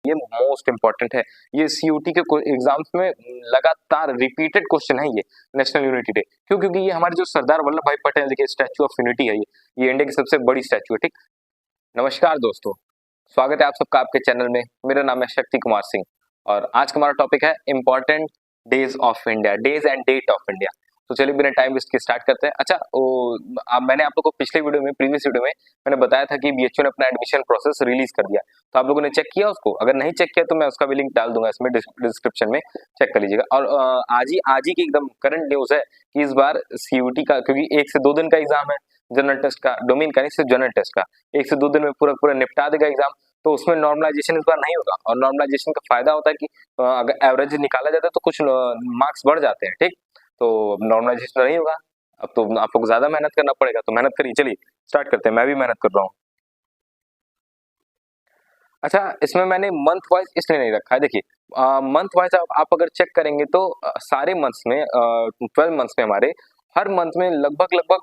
ये most important है। ये सीयूटी के एग्जाम्स में लगातार रिपीटेड क्वेश्चन है ये नेशनल यूनिटी डे। क्यों? क्योंकि ये हमारे जो सरदार वल्लभ भाई पटेल जी के स्टैचू ऑफ यूनिटी है, ये इंडिया की सबसे बड़ी स्टैचू है। ठीक, नमस्कार दोस्तों, स्वागत है आप सबका आपके चैनल में। मेरा नाम है शक्ति कुमार सिंह और आज का हमारा टॉपिक है important days of India, days and date of India. तो चलिए बिना टाइम वेस्ट के स्टार्ट करते हैं। अच्छा, मैंने आप लोगों को पिछले वीडियो में, प्रीवियस वीडियो में मैंने बताया था कि बीएचयू ने अपना एडमिशन प्रोसेस रिलीज कर दिया। तो आप लोगों ने चेक किया उसको? अगर नहीं चेक किया तो मैं उसका भी लिंक डाल दूंगा इसमें डिस्क्रिप्शन में, चेक कर लीजिएगा। और आज ही की एकदम करंट न्यूज है कि इस बार सीयूटी का, क्योंकि 1 से 2 दिन का एग्जाम है जनरल टेस्ट का, डोमेन का नहीं, सिर्फ जनरल टेस्ट का 1 से 2 दिन में पूरा निपटा देगा एग्जाम। तो उसमें नॉर्मलाइजेशन इस बार नहीं होगा और नॉर्मलाइजेशन का फायदा होता है कि अगर एवरेज निकाला जाता है तो कुछ मार्क्स बढ़ जाते हैं। ठीक, तो नॉर्मलाइजेशन नहीं होगा। अब तो आपको ज्यादा मेहनत करना पड़ेगा, तो मेहनत करिए। चलिए स्टार्ट करते हैं, मैं भी मेहनत कर रहा हूँ। अच्छा, इसमें मैंने मंथ वाइज इसलिए नहीं रखा है। देखिए, मंथ वाइज आप अगर चेक करेंगे तो सारे मंथ्स में 12 मंथ्स में हमारे हर मंथ में लगभग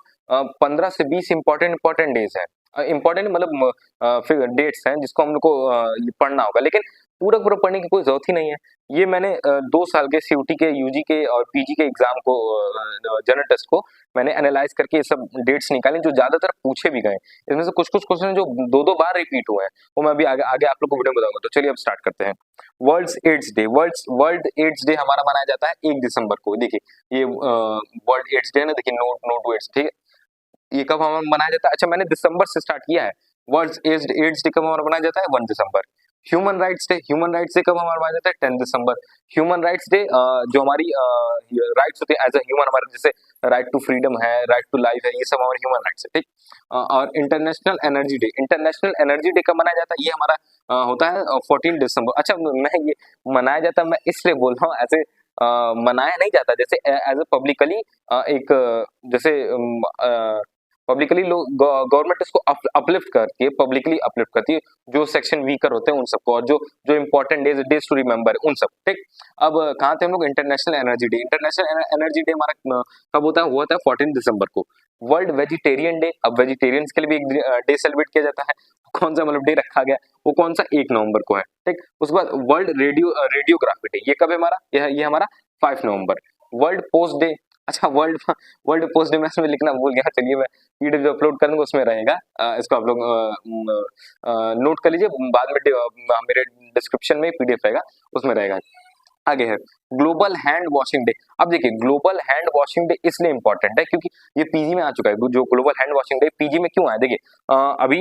15 से 20 इंपॉर्टेंट डेज है। इंपॉर्टेंट मतलब फिर डेट्स हैं जिसको हम लोग को पढ़ना होगा, लेकिन पूरा पढ़ने की कोई जरूरत ही नहीं है। ये मैंने 2 साल के सीयूटी के, यूजी के और पीजी के एग्जाम को, जनरल टेस्ट को मैंने एनालाइज करके ये सब डेट्स निकाले जो ज्यादातर पूछे भी गए। इसमें से कुछ क्वेश्चन जो 2-2 बार रिपीट हुए हैं वो मैं भी आगे आप लोग को वीडियो में बताऊंगा। तो चलिए अब स्टार्ट करते हैं। World AIDS day. World AIDS day हमारा मनाया जाता है 1 दिसंबर को। देखिए ये वर्ल्ड एड्स डे है ना, देखिए नो टू एड्स। ठीक है, ये कब हमारा मनाया जाता है? अच्छा, मैंने दिसंबर से स्टार्ट किया है। वर्ल्ड एड्स डे कब हमारा मनाया जाता है? 1 दिसंबर। ह्यूमन राइट्स डे कब हमारा मनाया जाता है? 10 दिसंबर। ह्यूमन राइट्स डे, जो हमारी राइट्स होते हैं एज अ ह्यूमन, हमारे जैसे राइट टू फ्रीडम है, राइट टू लाइफ है, ये सब हमारे ह्यूमन राइट्स है। ठीक, और इंटरनेशनल एनर्जी डे कब मनाया जाता है? ये हमारा होता है 14 दिसंबर। अच्छा, मैं ये मनाया जाता है, मैं इसलिए बोल रहा हूँ, ऐसे मनाया नहीं जाता जैसे एज अ पब्लिकली, एक जैसे पब्लिकली लोग, गवर्नमेंट इसको अपलिफ्ट करती है, पब्लिकली अपलिफ्ट करती है जो सेक्शन वीकर होते हैं उन सबको, और जो इंपॉर्टेंट डेज टू रिमेंबर उन सब। ठीक, अब कहाँ थे हम लोग? इंटरनेशनल एनर्जी डे हमारा कब होता है? वो होता है 14 दिसंबर को। वर्ल्ड वेजिटेरियन डे, अब वेजिटेरियंस के लिए भी एक डे सेलिब्रेट किया जाता है। कौन सा मतलब डे रखा गया? वो कौन सा? 1 नवंबर को है। ठीक, उसके बाद वर्ल्ड रेडियोग्राफी डे, ये कब है हमारा? ये हमारा 5 नवंबर। World Post Day. अच्छा, वर्ल्ड पोस्ट डे में इसमें लिखना भूल गया। चलिए मैं पीडीएफ जो अपलोड करूंगा उसमें रहेगा, इसको आप लोग नोट कर लीजिए, बाद में मेरे डिस्क्रिप्शन में पीडीएफ रहेगा, उसमें रहेगा। आगे है ग्लोबल हैंड वॉशिंग डे। अब देखिए, ग्लोबल हैंड वॉशिंग डे इसलिए इंपॉर्टेंट है क्योंकि ये पीजी में आ चुका है। जो global hand washing day PG में क्यों आया? देखिए, अभी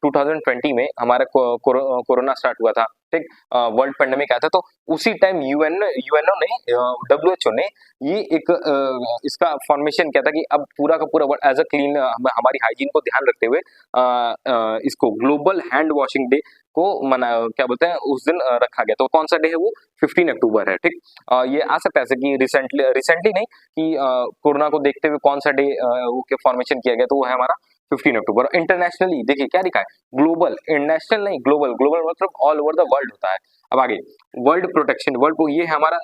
2020 में हमारा कोरोना स्टार्ट हुआ था। ठीक, वर्ल्ड पेंडेमिक आया था, तो उसी टाइम यूएनओ ने, डब्ल्यूएचओ ने ये एक इसका फॉर्मेशन किया था कि अब पूरा का पूरा वर्ल्ड एज अ क्लीन, हमारी हाइजीन को ध्यान रखते हुए इसको ग्लोबल हैंड वॉशिंग डे को क्या बोलते हैं, उस दिन रखा गया। तो कौन सा डे है वो? 15 अक्टूबर है। ठीक, ये आ सकता है ऐसे कि रिसेंटली नहीं, कि कोरोना को देखते हुए कौन सा डे के फॉर्मेशन किया गया, तो वो है हमारा 15 अक्टूबर। इंटरनेशनली देखिए क्या लिखा है? ग्लोबल, नेशनल नहीं, ग्लोबल मतलब ऑल ओवर द वर्ल्ड होता है। अब आगे वर्ल्ड प्रोटेक्शन, ये है हमारा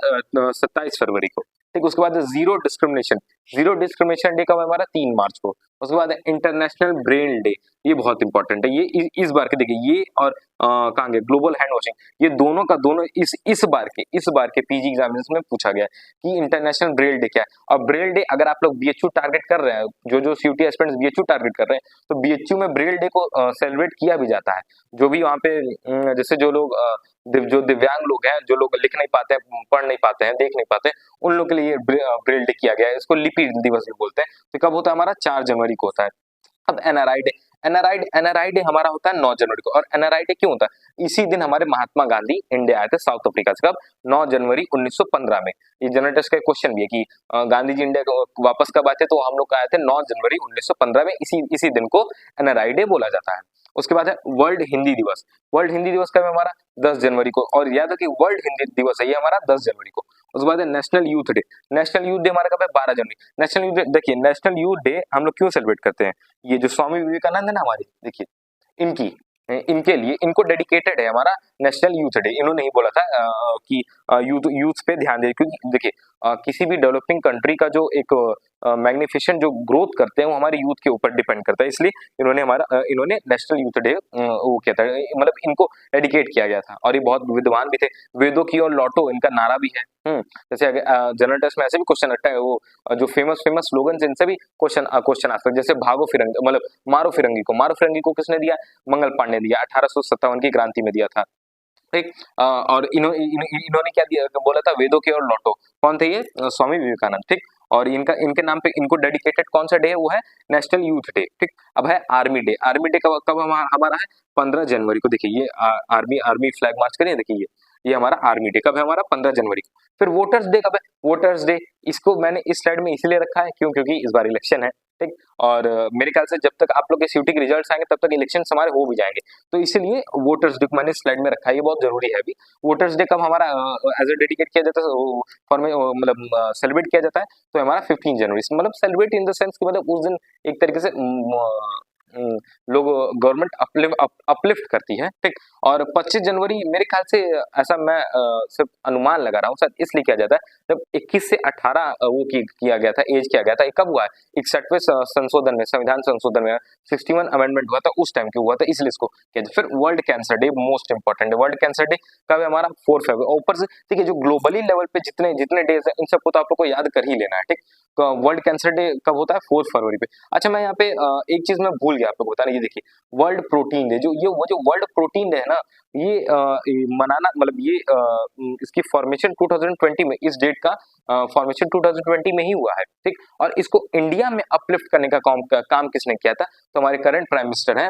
27 फरवरी को। ठीक, उसके बाद जीरो डिस्क्रिमिनेशन डे कब है हमारा? 3 मार्च को। उसके बाद इंटरनेशनल ब्रेन डे, ये बहुत इंपॉर्टेंट है। ये इस बार के, देखिए ये और कहाँ गए ग्लोबल हैंड वॉशिंग, ये दोनों का दोनों इस बार के पीजी एग्जामिनेशन में पूछा गया कि इंटरनेशनल ब्रेल डे क्या है। और ब्रेल डे अगर आप लोग बीएचयू टारगेट कर रहे हैं, जो सीयूटी एस्पिरेंट्स बीएचयू टारगेट कर रहे हैं, तो बीएचयू में ब्रेल डे को सेलिब्रेट किया भी जाता है। जो भी वहाँ पे जैसे जो लोग जो दिव्यांग लोग हैं, जो लोग लिख नहीं पाते हैं, पढ़ नहीं पाते हैं, देख नहीं पाते हैं, उन लोग के लिए ब्रेल डे किया गया है। इसको लिपि दिवस भी बोलते हैं। तो कब होता है हमारा? 4 जनवरी को होता है। अब एनआरआई डे हमारा होता है 9 जनवरी को। और एनआरआई डे क्यों होता है? इसी दिन हमारे महात्मा गांधी इंडिया आए थे साउथ अफ्रीका से। कब? 9 जनवरी 1915 में। ये जनरल टेस्ट का क्वेश्चन भी है कि गांधी जी इंडिया को वापस कब आए थे? तो हम लोग आए थे 9 जनवरी 1915 में। इसी दिन को एनआरआई डे बोला जाता है। उसके बाद है वर्ल्ड हिंदी दिवस। वर्ल्ड हिंदी दिवस कब है हमारा? 10 जनवरी को। और याद रखिए वर्ल्ड हिंदी दिवस है ये हमारा 10 जनवरी को। उसके बाद है national youth day. National youth day हमारा कब है? 12 जनवरी। नेशनल यूथ डे, देखिए नेशनल यूथ डे हम लोग क्यों सेलिब्रेट करते हैं? ये जो स्वामी विवेकानंद है ना हमारे, देखिए इनके लिए, इनको डेडिकेटेड है हमारा नेशनल यूथ डे, इन्होंने ही बोला था कि यूथ पे ध्यान दे, क्योंकि देखिए किसी भी डेवलपिंग कंट्री का जो एक मैग्निफिसेंट जो ग्रोथ करते हैं वो हमारे यूथ के ऊपर डिपेंड करता है, इसलिए इन्होंने नेशनल यूथ डे वो किया था, मतलब इनको डेडिकेट किया गया था। और ये बहुत विद्वान भी थे, वेदों की और लौटो इनका नारा भी है। जैसे जनरल टेस्ट में ऐसे भी क्वेश्चन आता है, वो जो फेमस स्लोगन इनसे भी क्वेश्चन आ सकते हैं, जैसे भागो फिरंगी, मतलब मारो फिरंगी को किसने दिया? मंगल पांडे ने दिया, 1857 की क्रांति में दिया था। ठीक। और इन्होंने क्या दिया, बोला था वेदों की ओर लौटो, कौन थे ये? स्वामी विवेकानंद। ठीक। और इनके नाम पे इनको डेडिकेटेड कौन सा डे है? वो है नेशनल यूथ डे। ठीक। अब है आर्मी डे। आर्मी डे कब हमारा है? 15 जनवरी को। देखिए ये आर्मी फ्लैग मार्च करिए, देखिए ये हमारा आर्मी डे कब है? हमारा 15 जनवरी को। फिर वोटर्स डे कब है? वोटर्स डे इसको मैंने इस स्लाइड में इसलिए रखा है क्योंकि इस बार इलेक्शन है। ठीक। और मेरे ख्याल से जब तक आप लोग के सीयूटी के रिजल्ट्स आएंगे तब तक इलेक्शन हमारे हो भी जाएंगे, तो इसीलिए वोटर्स डे मैंने स्लाइड में रखा है, ये बहुत जरूरी है अभी। वोटर्स डे कब हमारा एज ए डेडिकेट किया जाता है, फॉर मतलब सेलिब्रेट किया जाता है, तो हमारा 15 जनवरी, मतलब सेलिब्रेट इन द सेंस कि मतलब उस दिन एक तरीके से लोग गवर्नमेंट अपलिफ्ट करती है। ठीक। और 25 जनवरी मेरे ख्याल से, ऐसा मैं सिर्फ अनुमान लगा रहा हूँ, शायद इसलिए किया जाता है जब 21 से 18 वो किया गया था, एज किया गया था। कब हुआ है? 61वें संशोधन में, संविधान संशोधन में 61 अमेंडमेंट हुआ था, उस टाइम क्यों हुआ था, इसलिए इसको किया जाता है। फिर world cancer day most important है। वर्ल्ड कैंसर डे कब है? हमारा 4 फरवरी। ऊपर से ठीक है, जो ग्लोबली लेवल पे जितने डेज है इन सबको तो आप लोग को याद कर ही लेना है। ठीक। तो वर्ल्ड कैंसर डे कब होता है? 4 फरवरी पे। अच्छा, मैं यहाँ पे एक चीज मैं भूल गया आप लोग बताना, ये देखिए वर्ल्ड प्रोटीन डे, जो वर्ल्ड प्रोटीन डे है ना, ये मनाना, मतलब ये इसकी फॉर्मेशन 2020 में, इस डेट का फॉर्मेशन 2020 में ही हुआ है। ठीक। और इसको इंडिया में अपलिफ्ट करने का काम किसने किया था? तो हमारे करंट प्राइम मिनिस्टर हैं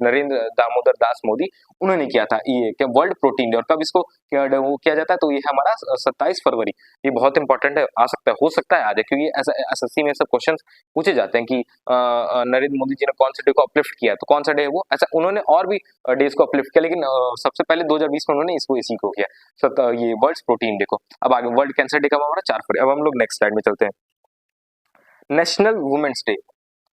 नरेंद्र दामोदर दास मोदी, उन्होंने किया था ये क्या वर्ल्ड प्रोटीन डे। और कब इसको वो किया जाता है? तो ये हमारा 27 फरवरी। ये बहुत इंपॉर्टेंट है, आ सकता है, हो सकता है आ जाए, क्योंकि एसएससी में सब क्वेश्चन पूछे जाते हैं कि नरेंद्र मोदी जी ने कौन से डे को अपलिफ्ट किया, तो कौन सा डे है वो? ऐसा उन्होंने और भी डेज को अपलिफ्ट किया, लेकिन सबसे पहले 2020 में उन्होंने इसी को किया, ये वर्ल्ड प्रोटीन डे को। अब आगे वर्ल्ड कैंसर डे कब हमारा? 4 फरवरी। अब हम लोग नेक्स्ट स्लाइड में चलते हैं। नेशनल वुमेन्स डे,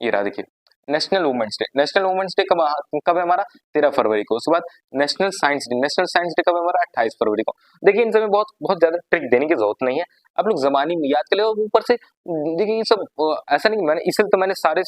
ये रहा देखिए, national women's day. National women's day कब है हमारा? 13 फरवरी को। उसके बाद national science day. National science day कब है हमारा? 28 फरवरी को। देखिए इन सब में बहुत ज्यादा ट्रिक देने की जरूरत नहीं है, आप लोग जबानी में याद कर ले। और ऊपर से देखिए ये सब ऐसा नहीं, मैंने इसलिए तो मैंने सारे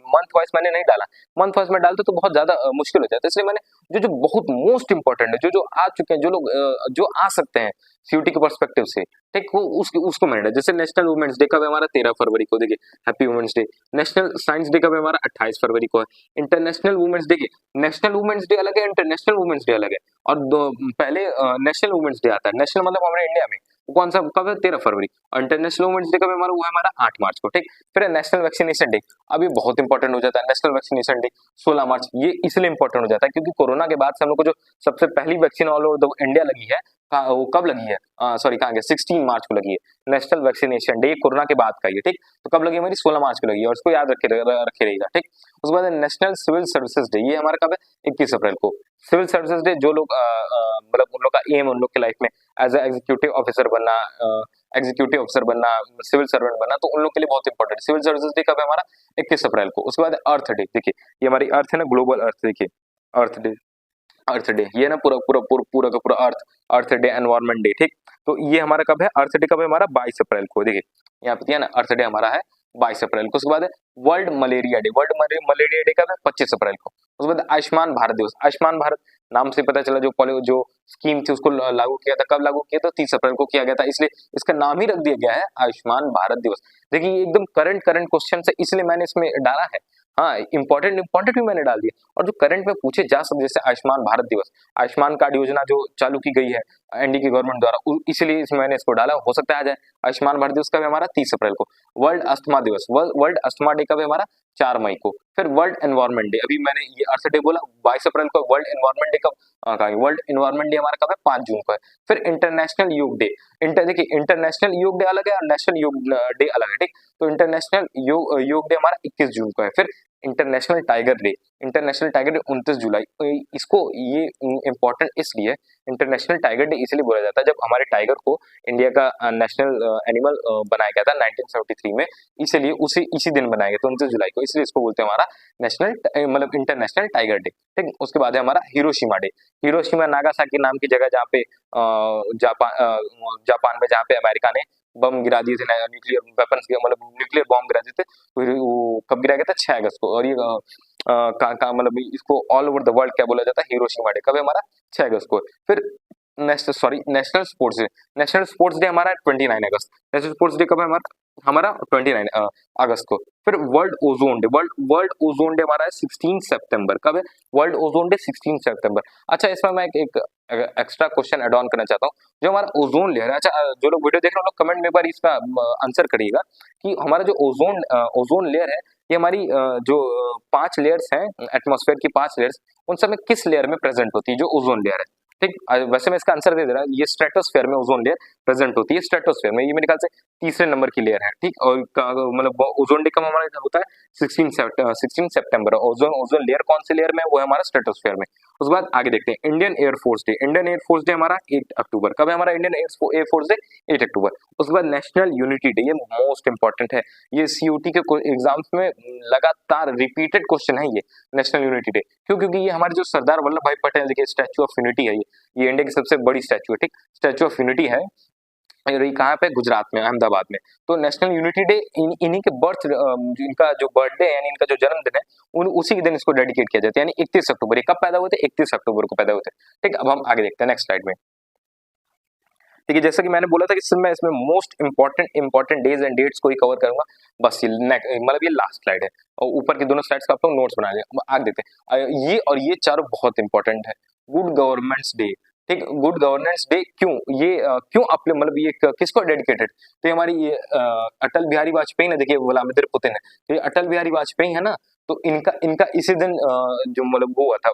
मंथ वाइज मैंने नहीं डाला, मंथ वाइज में डालते तो बहुत ज्यादा मुश्किल हो जाता है, इसलिए मैंने जो बहुत मोस्ट इंपॉर्टेंट है, जो आ चुके हैं, जो लोग जो आ सकते हैं सीयूटी के पर्सपेक्टिव से, ठीक, वो उसको मैंने, जैसे नेशनल वुमेन्स डे कब है हमारा? 13 फरवरी को। देखिए happy women's day. National science day कब है हमारा? 28 फरवरी को है। International women's day, national women's day अलग है, इंटरनेशनल वुमेन्स डे अलग है। और पहले नेशनल वुमेन्स डे आता है, नेशनल मतलब हमारे इंडिया में, कौन सा कब है? 13 फरवरी। और इंटरनेशनल वुमेन्स डे कब है हमारा? वो है हमारा 8 मार्च को। ठीक। फिर नेशनल वैक्सीनेशन डे, अब ये बहुत इंपॉर्टेंट हो जाता है। नेशनल वैक्सीनेशन डे 16 मार्च, ये इसलिए इंपॉर्टेंट हो जाता है क्योंकि कोरोना के बाद से हम लोग को जो सबसे पहली vaccine all over the India लगी है, वो कब लगी है? सॉरी, कहाँ गया, 16 मार्च को लगी है। नेशनल वैक्सीनेशन डे कोरोना के बाद का, ये ठीक। तो कब लगी हमारी? 16 मार्च को लगी है, और इसको याद रखे रहिएगा। ठीक। उसके बाद नेशनल सिविल सर्विसेज डे, ये हमारा कब है? 21 अप्रैल को। सिविल सर्विसेज डे, जो लोग मतलब उन लोग का एम, उन लोग की लाइफ में एज ए एग्जीक्यूटिव ऑफिसर बनना, सिविल सर्वेंट बनना, तो उन लोग के लिए बहुत इंपॉर्टेंट। सिविल सर्विसेज डे कब है हमारा? 21 अप्रैल को। उसके बाद अर्थ डे, देखिए ये हमारी अर्थ है ना, ग्लोबल अर्थ, देखिए अर्थ डे ये ना पूरा अर्थ डे, एनवायरमेंट डे। ठीक। तो ये हमारा कब है? अर्थ डे कब है हमारा? 22 अप्रैल को। देखिए यहाँ पे दिया ना, अर्थ डे हमारा है 22 अप्रैल को। उसके बाद world malaria day, malaria day कब है? 25 अप्रैल को। उसके बाद आयुष्मान भारत दिवस, आयुष्मान भारत नाम से पता चला, जो स्कीम थी उसको लागू किया था, कब लागू किया था? 30 अप्रैल को किया गया था, इसलिए इसका नाम ही रख दिया गया है आयुष्मान भारत दिवस। देखिए ये एकदम करंट क्वेश्चन है, इसलिए मैंने इसमें डाला है। हाँ, इंपॉर्टेंट भी मैंने डाल दिया, और जो करंट में पूछे जा सकते, जैसे आयुष्मान भारत दिवस, आयुष्मान कार्ड योजना जो चालू की गई है एनडी की गवर्नमेंट द्वारा, इसलिए मैंने इसको डाला, हो सकता है आ जाए। आयुष्मान भारत दिवस कब है हमारा? 30 अप्रैल को। वर्ल्ड अस्थमा दिवस, वर्ल्ड अस्थमा डे कब है हमारा? 4 मई को। फिर वर्ल्ड एनवायरमेंट डे, अभी मैंने ये अर्थ डे बोला 22 अप्रैल को। वर्ल्ड एनवायरमेंट डे कब? वर्ल्ड एनवायरमेंट डे हमारा कब है? 5 जून को है। फिर इंटरनेशनल योग डे, देखिए इंटरनेशनल योग डे अलग है और नेशनल योग डे अलग है। ठीक। तो इंटरनेशनल योग डे हमारा 21 जून को है। फिर international tiger day. International tiger day 29 जुलाई। इसको ये इम्पोर्टेंट इसलिए, इंटरनेशनल टाइगर डे इसलिए बोला जाता है जब हमारे टाइगर को इंडिया का नेशनल एनिमल बनाया गया था 1973 में, इसलिए इसी दिन बनाया गया था 29 जुलाई को, इसलिए इसको बोलते हैं हमारा नेशनल मतलब इंटरनेशनल टाइगर डे। ठीक, उसके बाद है हमारा हिरोशिमा डे। हिरोशिमा नागासाकी नाम की जगह जहाँ पे जापान में, जहाँ पे अमेरिका ने बम गिरा दिए थे, न्यूक्लियर वेपन्स मतलब न्यूक्लियर बॉम्ब गिरा दिए थे, वो कब गिराया गया था? 6 अगस्त को। और ये मतलब इसको ऑल ओवर द वर्ल्ड क्या बोला जाता है? Hiroshima day. कब है हमारा? 6 अगस्त को। फिर national sports day. National sports day हमारा 29 अगस्त। नेशनल स्पोर्ट्स डे कब है हमारा 29 अगस्त को। फिर world ozone day. World ozone day हमारा है 16 सितंबर। कब है वर्ल्ड ओजोन डे? 16 सितंबर। अच्छा, इसमें मैं एक एक्स्ट्रा क्वेश्चन ऐड ऑन करना चाहता हूँ, जो हमारा ओजोन लेयर है। अच्छा, जो लोग वीडियो देख रहे हैं, लोग कमेंट में एक बार इसका आंसर करिएगा कि हमारा जो ओजोन लेयर है, ये हमारी जो 5 लेयर्स हैं एटमॉस्फेयर की, 5 लेयर्स, उन सब में किस लेयर में प्रेजेंट होती है जो ओजोन लेयर है? ठीक, वैसे मैं इसका आंसर दे रहा हूँ, ये स्ट्रेटोस्फेयर में ओजोन लेयर प्रेजेंट होती है। स्ट्रेटोस्फेयर में ये मेरे ख्याल से तीसरे नंबर की लेयर है। ठीक, और मतलब ओजोन डे कब हमारा होता है? 16 सितंबर। ओजोन लेयर कौन सी लेयर में? वो है हमारा स्ट्रेटोस्फेयर में। उसके बाद आगे देखते हैं Indian air force day. Indian air force day हमारा 8 अक्टूबर। कब है हमारा इंडियन एयरफोर्स डे? 8 अक्टूबर। उसके बाद नेशनल यूनिटी डे, ये मोस्ट इंपॉर्टेंट है, ये सीयूटी के एग्जाम्स में लगातार रिपीटेड क्वेश्चन है ये नेशनल यूनिटी डे। क्यों? क्योंकि ये हमारे जो सरदार वल्लभ भाई पटेल, देखिए स्टैच्यू ऑफ यूनिटी है, ये इंडिया की सबसे बड़ी स्टैच्यू है। ठीक, स्टैच्यू ऑफ यूनिटी है, और ये कहाँ पे? गुजरात में, अहमदाबाद में। तो नेशनल यूनिटी डे इन्हीं के इनका जो बर्थडे है, यानी इनका जो जन्मदिन है, उसी के दिन इसको डेडिकेट किया जाता है, यानी 31 अक्टूबर। ये कब पैदा हुए थे? 31 अक्टूबर को पैदा हुए थे। ठीक, अब हम आगे देखते हैं नेक्स्ट स्लाइड में। ठीक है, जैसा कि मैंने बोला था कि मैं इसमें most important days and dates को ही कवर करूंगा। बस ये मतलब ये लास्ट स्लाइड है, और ऊपर की दोनों स्लाइड्स का आप लोग नोट्स बना लें। आगे देखते हैं ये चारों बहुत इंपॉर्टेंट है। Good governance day. ठीक, गुड गवर्नेंस डे क्यों? ये क्यों आप मतलब ये किसको डेडिकेटेड? तो ये हमारी ये अटल बिहारी वाजपेयी ने, देखिए व्लादिमीर पुतिन है, तो ये अटल बिहारी वाजपेयी है ना, तो इनका इसी दिन जो मतलब वो हुआ था,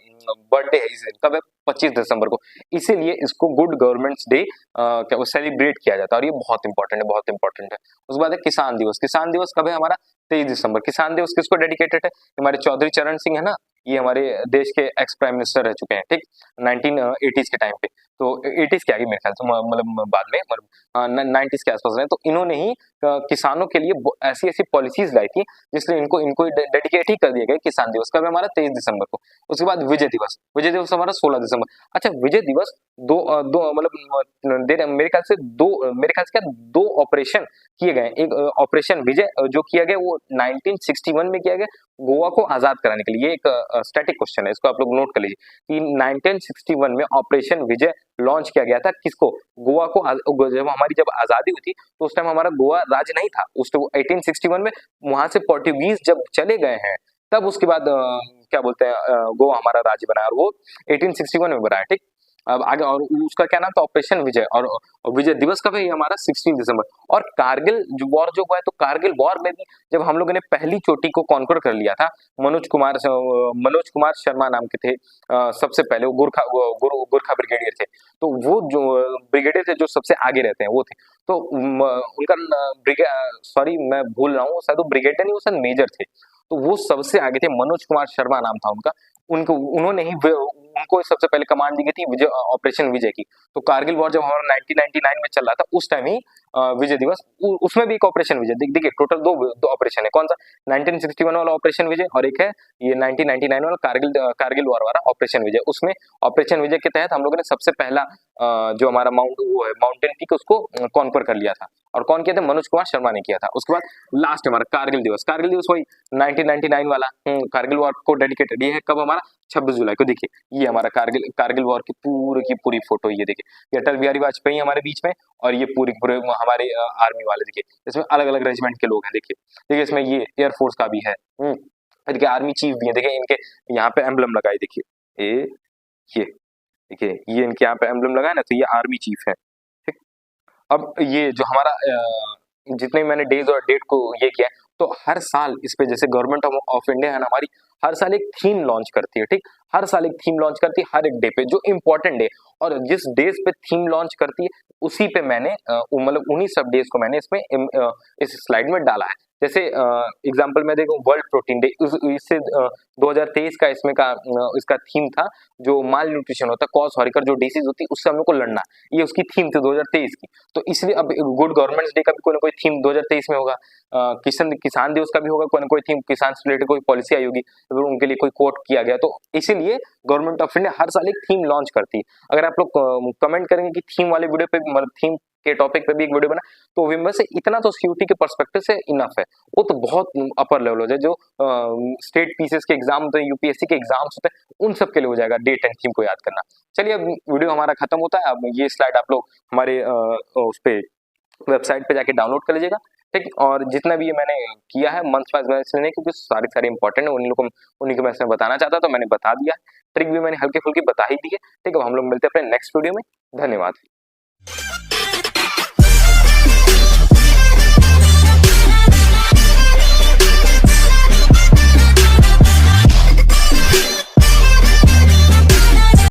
बर्थडे है इस दिन। कब है? 25 दिसंबर को। इसीलिए इसको गुड गवर्नेंस डे क्या वो सेलिब्रेट किया जाता है, और ये बहुत इंपॉर्टेंट है, बहुत इंपॉर्टेंट है। उसके बाद है किसान दिवस। किसान दिवस कब है हमारा? 23 दिसंबर। किसान दिवस किसको डेडिकेटेड है? हमारे चौधरी चरण सिंह है ना, ये हमारे देश के एक्स प्राइम मिनिस्टर रह चुके हैं। ठीक, 1980s के टाइम पे, तो 80s के आगे मेरे ख्याल से, मतलब बाद में, मतलब 90s के आसपास रहे, तो इन्होंने ही किसानों के लिए ऐसी पॉलिसीज लाई थी, जिससे इनको डेडिकेट ही कर दिया गया किसान दिवस। कब है हमारा? 23 दिसंबर को। उसके बाद विजय दिवस। विजय दिवस हमारा 16 दिसंबर। अच्छा, विजय दिवस दो मतलब मेरे ख्याल से दो ऑपरेशन किए गए। एक ऑपरेशन विजय जो किया गया वो 1961 में किया गया, गोवा को आजाद कराने के लिए। ये एक स्टैटिक क्वेश्चन है, इसको आप लोग नोट कर लीजिए कि 1961 में ऑपरेशन विजय लॉन्च किया गया था। किसको? गोवा को। जब आजादी हुई थी, तो उस टाइम हमारा गोवा राज्य नहीं था। उस 1861 में वहां से पोर्टुगीज जब चले गए हैं, तब उसके बाद क्या बोलते हैं, गोवा हमारा राज्य बना, और वो 1861 में बना है। ठीक, अब आगे, और उसका क्या नाम था? ऑपरेशन विजय। और विजय दिवस कब है? हमारा 16 दिसंबर। और कारगिल जो वॉर जो हुआ है, तो कारगिल वॉर में भी जब हम लोगों ने पहली चोटी को कॉन्कर कर लिया था, मनोज कुमार शर्मा नाम के थे सबसे पहले, वो गोरखा ब्रिगेडियर थे। तो वो जो ब्रिगेडियर थे, जो सबसे आगे रहते हैं, वो थे। तो उनका सॉरी मैं भूल रहा हूँ, शायद वो ब्रिगेडियर नहीं, वो शायद मेजर थे। तो वो सबसे आगे थे, मनोज कुमार शर्मा नाम था उनका। उन्होंने ही उनको सबसे पहले कमांड दी गई थी विजय, ऑपरेशन विजय की। तो कारगिल वॉर जब हमारा 1999 में चल रहा था, उस टाइम ही विजय दिवस, उसमें भी एक ऑपरेशन विजय। देखिए टोटल दो ऑपरेशन है। कौन सा? 1961 वाला ऑपरेशन विजय, और एक है ये 1999 वाला कारगिल वॉर वाला ऑपरेशन विजय। उसमें ऑपरेशन विजय के तहत हम लोगों ने सबसे पहला जो हमारा माउंटेन पीक, उसको कॉन्कर कर लिया था। और कौन किया था? मनोज कुमार शर्मा ने किया था। उसके बाद लास्ट हमारा कारगिल दिवस। कारगिल दिवस वही 1999 वाला कारगिल वॉर को डेडिकेटेड। ये है कब हमारा? 26 जुलाई को। देखिए ये हमारा कारगिल वॉर की पूरी फोटो, ये देखिए, ये अटल बिहारी वाजपेयी हमारे बीच में, और ये पूरे हमारे आर्मी वाले। देखिए इसमें अलग अलग रेजिमेंट के लोग हैं। देखिए इसमें ये एयरफोर्स का भी है, देखिए आर्मी चीफ भी है। देखिए इनके यहाँ पे एम्बलम लगाए, देखिए ये देखिए, ये इनके यहाँ पे एम्बलम लगाए ना, तो ये आर्मी चीफ है। ठीक, अब ये जो हमारा जितने मैंने डेज और डेट को ये किया है, तो हर साल इस पे, जैसे गवर्नमेंट ऑफ इंडिया है ना हमारी, हर साल एक थीम लॉन्च करती है। ठीक, हर साल एक थीम लॉन्च करती है, हर एक डे पे जो इम्पोर्टेंट डे, और जिस डेज पे थीम लॉन्च करती है, उसी पे मैंने मतलब उन्हीं सब डेज को मैंने इसमें इस स्लाइड में डाला है। जैसे एग्जांपल मैं देखूं वर्ल्ड प्रोटीन डे, इससे 2023 का इसका थीम था जो माल न्यूट्रिशन होता है, कॉज हॉरिकर जो डिसीज होती है उससे हम लोग को लड़ना, ये उसकी थीम थी 2023 की। तो इसलिए अब गुड गवर्नमेंट्स डे का भी कोई ना कोई थीम 2023 में होगा, किसान दिवस का भी होगा कोई ना कोई थीम, किसान से रिलेटेड कोई पॉलिसी आई होगी, तो उनके लिए कोई कोट किया गया। तो इसीलिए गवर्नमेंट ऑफ इंडिया हर साल एक थीम लॉन्च करती है। अगर आप लोग कमेंट करेंगे कि थीम वाले वीडियो पे, मतलब थीम के टॉपिक पे भी एक वीडियो बना, तो विमर्श से इतना तो सिक्योरिटी के पर्सपेक्टिव से इनफ है, वो तो बहुत अपर लेवल हो जाए। जो स्टेट पीसीएस के एग्जाम होते हैं, यूपीएससी के एग्जाम्स होते हैं, उन सब के लिए हो जाएगा डेट एंड थीम को याद करना। चलिए अब वीडियो हमारा खत्म होता है। अब ये स्लाइड आप लोग हमारे उस पे वेबसाइट पे जाके डाउनलोड कर लीजिएगा, ठीक। और जितना भी ये मैंने किया है मंथ वाइज बैलेंस नहीं, क्योंकि सारे इंपॉर्टेंट है, उन्हीं को मैं बताना चाहता, तो मैंने बता दिया। ट्रिक भी मैंने हल्की फुल्की बता ही दी है, ठीक है। हम लोग मिलते हैं अपने नेक्स्ट वीडियो में। धन्यवाद।